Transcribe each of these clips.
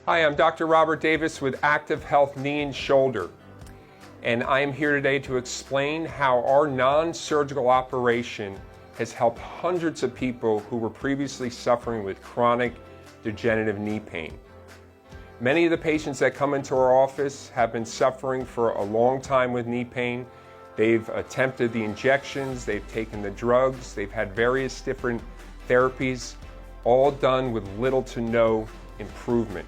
Hi, I'm Dr. Robert Davis with Active Health Knee and Shoulder, and I am here today to explain how our non-surgical operation has helped hundreds of people who were previously suffering with chronic degenerative knee pain. Many of the patients that come into our office have been suffering for a long time with knee pain. They've attempted the injections, they've taken the drugs, they've had various different therapies, all done with little to no improvement.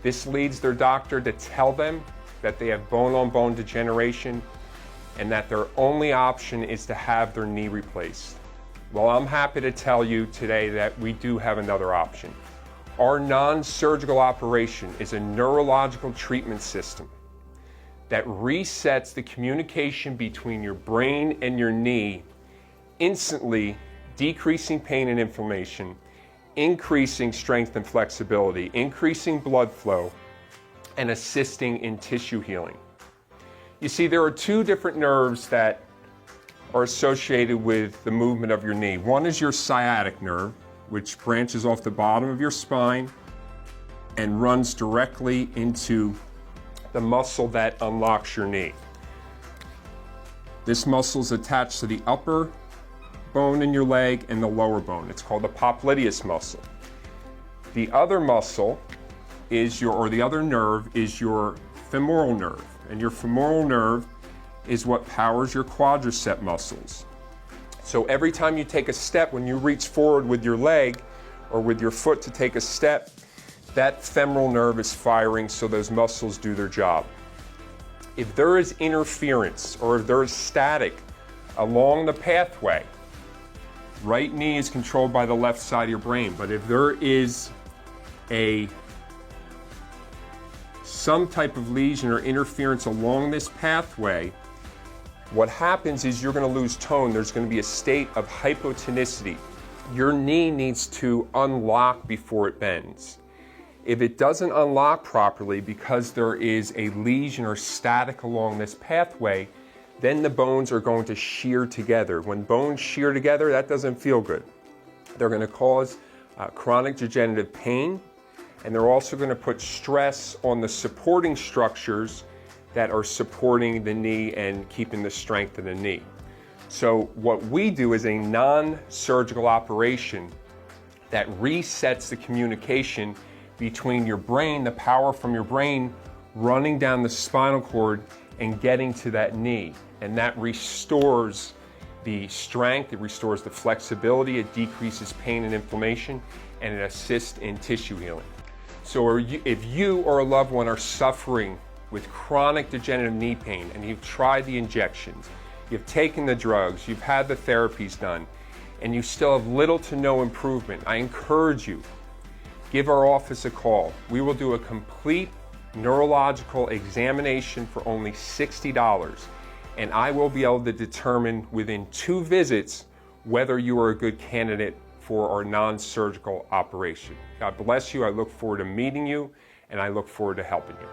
This leads their doctor to tell them that they have bone-on-bone degeneration and that their only option is to have their knee replaced. Well, I'm happy to tell you today that we do have another option. Our non-surgical operation is a neurological treatment system that resets the communication between your brain and your knee, instantly decreasing pain and inflammation, increasing strength and flexibility, increasing blood flow, and assisting in tissue healing. You see, there are two different nerves that are associated with the movement of your knee. One is your sciatic nerve, which branches off the bottom of your spine and runs directly into the muscle that unlocks your knee. This muscle is attached to the upper bone in your leg and the lower bone. It's called the popliteus muscle. The other muscle is the other nerve is your femoral nerve. And your femoral nerve is what powers your quadricep muscles. So every time you take a step, when you reach forward with your leg or with your foot to take a step, that femoral nerve is firing so those muscles do their job. If there is interference or if there is static along the pathway, right knee is controlled by the left side of your brain, but if there is some type of lesion or interference along this pathway, what happens is you're going to lose tone. There's going to be a state of hypotonicity. Your knee needs to unlock before it bends. If it doesn't unlock properly because there is a lesion or static along this pathway, then the bones are going to shear together. When bones shear together, that doesn't feel good. They're going to cause chronic degenerative pain, and they're also going to put stress on the supporting structures that are supporting the knee and keeping the strength of the knee. So what we do is a non-surgical operation that resets the communication between your brain, the power from your brain running down the spinal cord and getting to that knee. And that restores the strength, it restores the flexibility, it decreases pain and inflammation, and it assists in tissue healing. So if you or a loved one are suffering with chronic degenerative knee pain and you've tried the injections, you've taken the drugs, you've had the therapies done, and you still have little to no improvement, I encourage you, give our office a call. We will do a complete neurological examination for only $60, and I will be able to determine within 2 visits whether you are a good candidate for our non-surgical operation. God bless you. I look forward to meeting you, and I look forward to helping you.